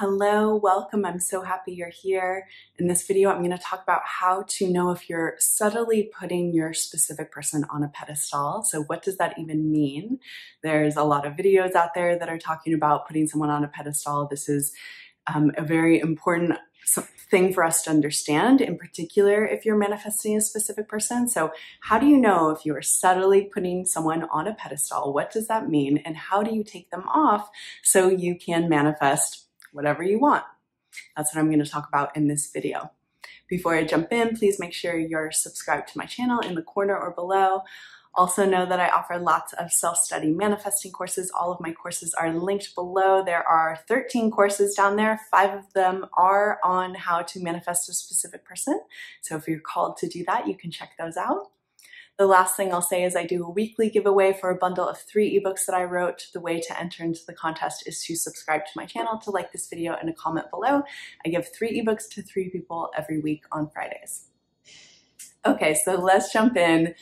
Hello, welcome. I'm so happy you're here. In this video, I'm going to talk about how to know if you're subtly putting your specific person on a pedestal. So what does that even mean? There's a lot of videos out there that are talking about putting someone on a pedestal. This is a very important thing for us to understand, in particular if you're manifesting a specific person. So how do you know if you are subtly putting someone on a pedestal? What does that mean? And how do you take them off so you can manifest whatever you want? That's what I'm going to talk about in this video. Before I jump in, please make sure you're subscribed to my channel in the corner or below. Also know that I offer lots of self-study manifesting courses. All of my courses are linked below. There are 13 courses down there. 5 of them are on how to manifest a specific person. So if you're called to do that, you can check those out. The last thing I'll say is I do a weekly giveaway for a bundle of 3 ebooks that I wrote. The way to enter into the contest is to subscribe to my channel, to like this video, and to comment below. I give 3 ebooks to 3 people every week on Fridays. Okay, so let's jump in.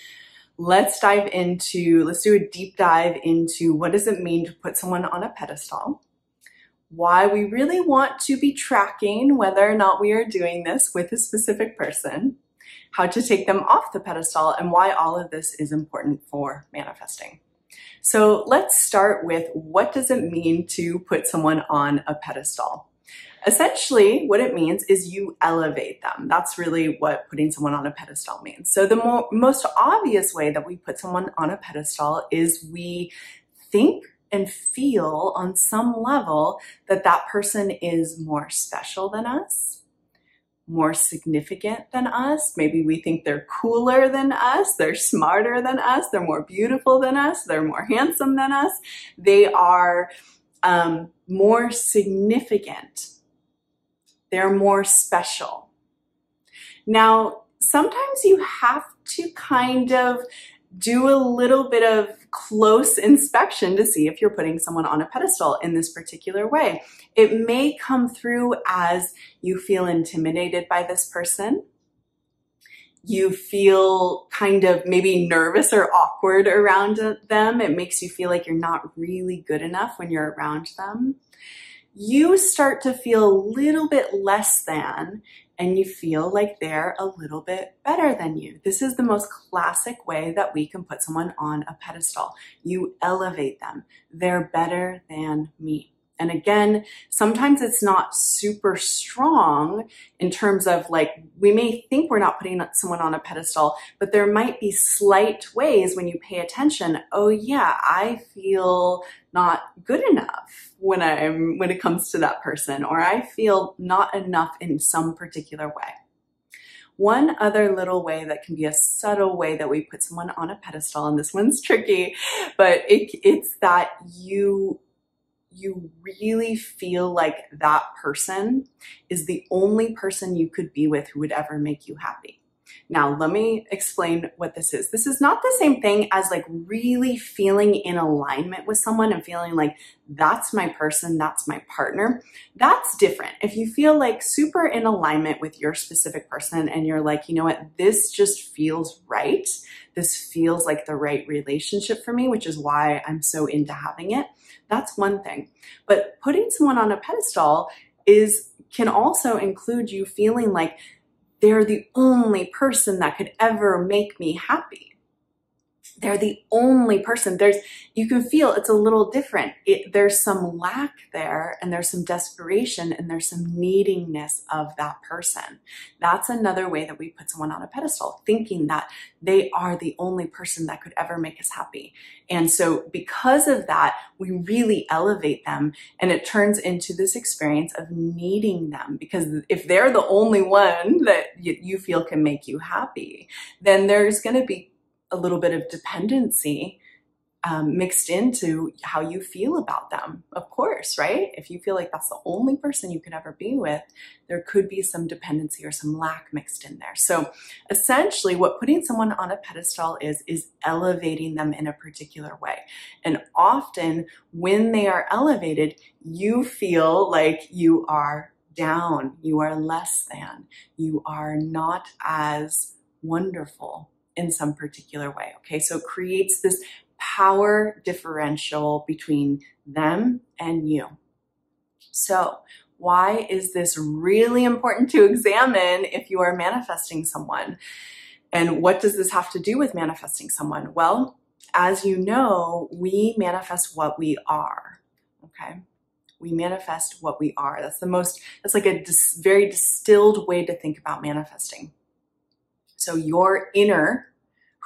Let's do a deep dive into what does it mean to put someone on a pedestal, why we really want to be tracking whether or not we are doing this with a specific person, how to take them off the pedestal, and why all of this is important for manifesting. So let's start with, what does it mean to put someone on a pedestal? Essentially, what it means is you elevate them. That's really what putting someone on a pedestal means. So the most obvious way that we put someone on a pedestal is we think and feel on some level that that person is more special than us, more significant than us. Maybe we think they're cooler than us, they're smarter than us, they're more beautiful than us, they're more handsome than us. They are more significant. They're more special. Now, sometimes you have to kind of do a little bit of close inspection to see if you're putting someone on a pedestal in this particular way. It may come through as you feel intimidated by this person. You feel kind of maybe nervous or awkward around them. It makes you feel like you're not really good enough when you're around them. You start to feel a little bit less than, and you feel like they're a little bit better than you. This is the most classic way that we can put someone on a pedestal. You elevate them. They're better than me. And again, sometimes it's not super strong in terms of, like, we may think we're not putting someone on a pedestal, but there might be slight ways when you pay attention. Oh yeah, I feel not good enough when it comes to that person, or I feel not enough in some particular way. One other little way that can be a subtle way that we put someone on a pedestal, and this one's tricky, but it's that you really feel like that person is the only person you could be with who would ever make you happy. Now, let me explain what this is. This is not the same thing as like really feeling in alignment with someone and feeling like that's my person, that's my partner. That's different. If you feel like super in alignment with your specific person and you're like, you know what, this just feels right. This feels like the right relationship for me, which is why I'm so into having it. That's one thing. But putting someone on a pedestal can also include you feeling like they're the only person that could ever make me happy. They're the only person. You can feel it's a little different. There's some lack there, and there's some desperation, and there's some needingness of that person. That's another way that we put someone on a pedestal, thinking that they are the only person that could ever make us happy. And so because of that, we really elevate them, and it turns into this experience of needing them, because if they're the only one that you feel can make you happy, then there's going to be a little bit of dependency mixed into how you feel about them, of course, right? If you feel like that's the only person you could ever be with, there could be some dependency or some lack mixed in there. So essentially what putting someone on a pedestal is elevating them in a particular way. And often when they are elevated, you feel like you are down, you are less than, you are not as wonderful in some particular way. Okay, so it creates this power differential between them and you. So Why is this really important to examine if you are manifesting someone? And what does this have to do with manifesting someone? Well, as you know, we manifest what we are, okay? We manifest what we are. That's like a very distilled way to think about manifesting. So your inner,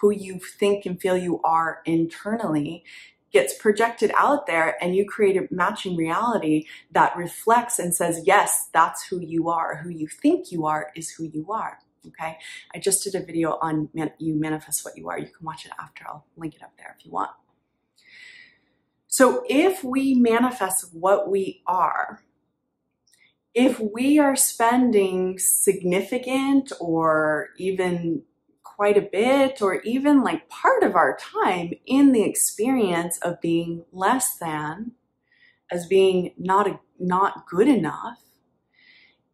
who you think and feel you are internally, gets projected out there, and you create a matching reality that reflects and says, yes, that's who you are. Who you think you are is who you are. Okay. I just did a video on you manifest what you are. You can watch it after. I'll link it up there if you want. So if we manifest what we are, if we are spending significant or even quite a bit or even like part of our time in the experience of being less than, as being not good enough,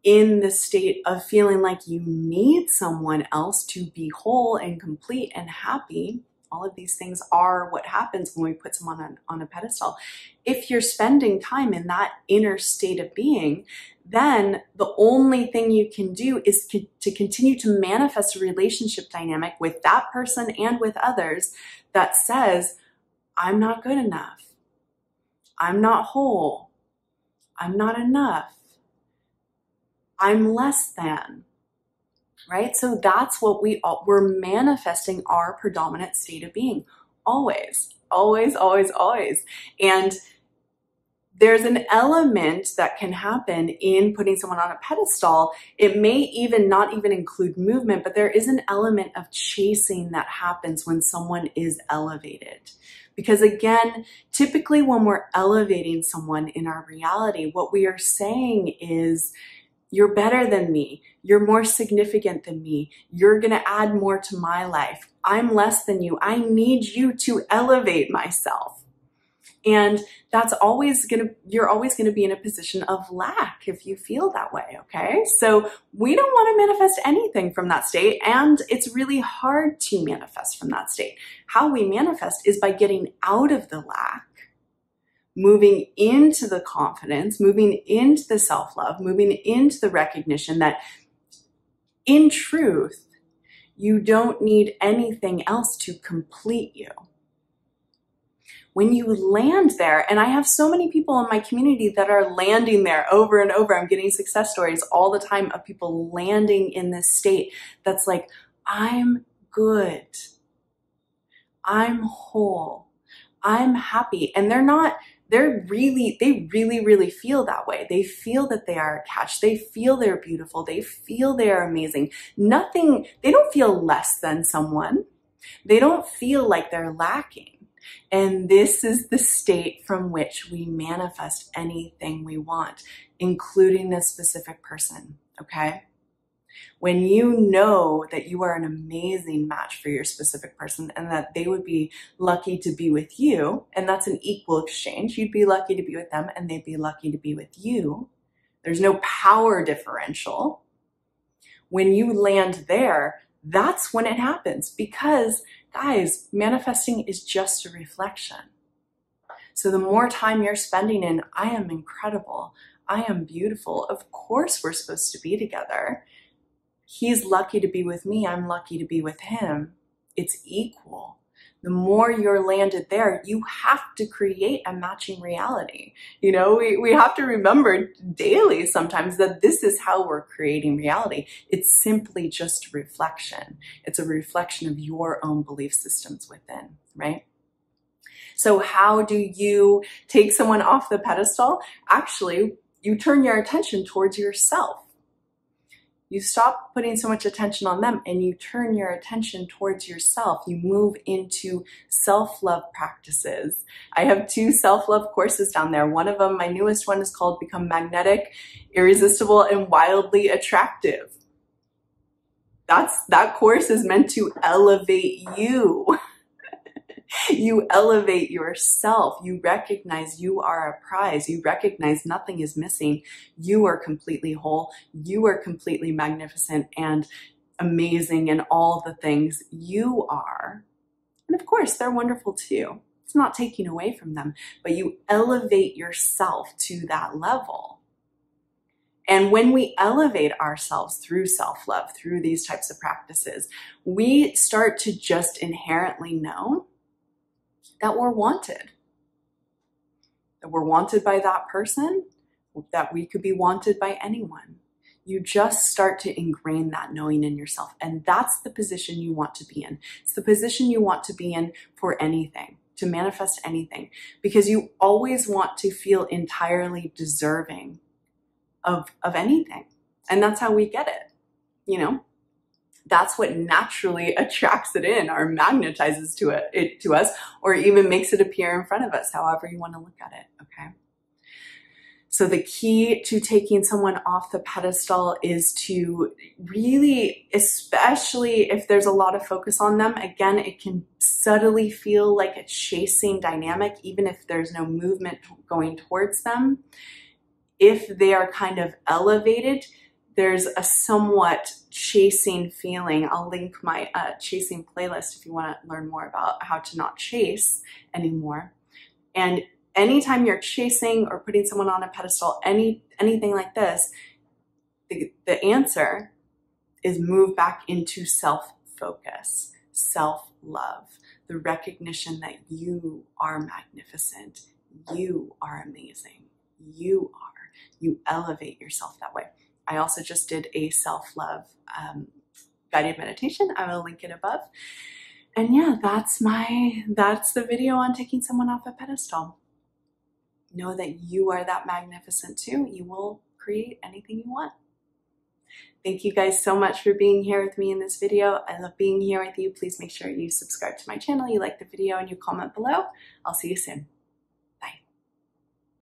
in the state of feeling like you need someone else to be whole and complete and happy, all of these things are what happens when we put someone on a pedestal. If you're spending time in that inner state of being, then the only thing you can do is to continue to manifest a relationship dynamic with that person and with others that says, I'm not good enough. I'm not whole. I'm not enough. I'm less than, right? So that's what we're manifesting our predominant state of being. Always, always, always, always. And there's an element that can happen in putting someone on a pedestal. It may even not even include movement, but there is an element of chasing that happens when someone is elevated. Because again, typically when we're elevating someone in our reality, what we are saying is, you're better than me. You're more significant than me. You're going to add more to my life. I'm less than you. I need you to elevate myself. And you're always going to be in a position of lack if you feel that way, okay? So we don't want to manifest anything from that state, and it's really hard to manifest from that state. How we manifest is by getting out of the lack, moving into the confidence, moving into the self-love, moving into the recognition that in truth, you don't need anything else to complete you. When you land there, and I have so many people in my community that are landing there over and over. I'm getting success stories all the time of people landing in this state that's like, I'm good. I'm whole. I'm happy. And they really feel that way. They feel that they are attached. They feel they're beautiful. They feel they are amazing. They don't feel less than someone. They don't feel like they're lacking. And this is the state from which we manifest anything we want, including a specific person, okay? When you know that you are an amazing match for your specific person and that they would be lucky to be with you, and that's an equal exchange. You'd be lucky to be with them and they'd be lucky to be with you. There's no power differential. When you land there, that's when it happens, because guys, manifesting is just a reflection. So the more time you're spending in, I am incredible, I am beautiful, of course we're supposed to be together. He's lucky to be with me, I'm lucky to be with him. It's equal. The more you're landed there, you have to create a matching reality. You know, we have to remember daily sometimes that this is how we're creating reality. It's simply just a reflection. It's a reflection of your own belief systems within, right? So how do you take someone off the pedestal? Actually, you turn your attention towards yourself. You stop putting so much attention on them and you turn your attention towards yourself. You move into self-love practices. I have 2 self-love courses down there. One of them, my newest one, is called Become Magnetic, Irresistible, and Wildly Attractive. That course is meant to elevate you. You elevate yourself. You recognize you are a prize. You recognize nothing is missing. You are completely whole. You are completely magnificent and amazing and all the things you are. And of course, they're wonderful too. It's not taking away from them, but you elevate yourself to that level. And when we elevate ourselves through self-love, through these types of practices, we start to just inherently know that we're wanted. That we're wanted by that person, that we could be wanted by anyone. You just start to ingrain that knowing in yourself. And that's the position you want to be in. It's the position you want to be in for anything, to manifest anything, because you always want to feel entirely deserving of anything. And that's how we get it, you know? That's what naturally attracts it in or magnetizes it to us, or even makes it appear in front of us, however you want to look at it, okay? So the key to taking someone off the pedestal is to really, especially if there's a lot of focus on them, again, it can subtly feel like a chasing dynamic, even if there's no movement going towards them. If they are kind of elevated, there's a somewhat chasing feeling. I'll link my chasing playlist if you want to learn more about how to not chase anymore. And anytime you're chasing or putting someone on a pedestal, anything like this, the answer is move back into self-focus, self-love, the recognition that you are magnificent, you are amazing, you elevate yourself that way. I also just did a self-love guided meditation. I will link it above. And yeah, that's the video on taking someone off a pedestal. Know that you are that magnificent too. You will create anything you want. Thank you guys so much for being here with me in this video. I love being here with you. Please make sure you subscribe to my channel, you like the video, and you comment below. I'll see you soon.